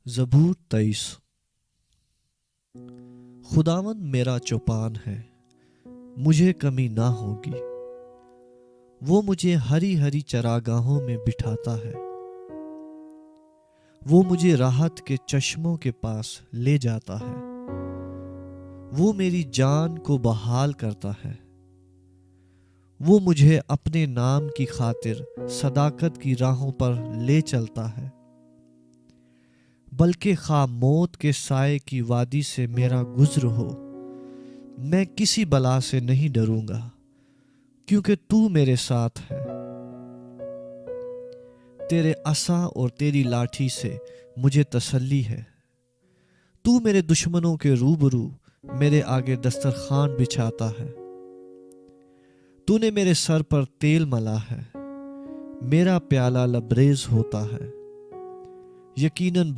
زبور 23۔ خداوند میرا چوپان ہے، مجھے کمی نہ ہوگی۔ وہ مجھے ہری ہری چراگاہوں میں بٹھاتا ہے، وہ مجھے راحت کے چشموں کے پاس لے جاتا ہے۔ وہ میری جان کو بحال کرتا ہے، وہ مجھے اپنے نام کی خاطر صداقت کی راہوں پر لے چلتا ہے۔ بلکہ خواہ موت کے سائے کی وادی سے میرا گزر ہو، میں کسی بلا سے نہیں ڈروں گا، کیونکہ تو میرے ساتھ ہے۔ تیرے عصا اور تیری لاٹھی سے مجھے تسلی ہے۔ تو میرے دشمنوں کے روبرو میرے آگے دسترخوان بچھاتا ہے۔ تو نے میرے سر پر تیل ملا ہے، میرا پیالہ لبریز ہوتا ہے۔ یقیناً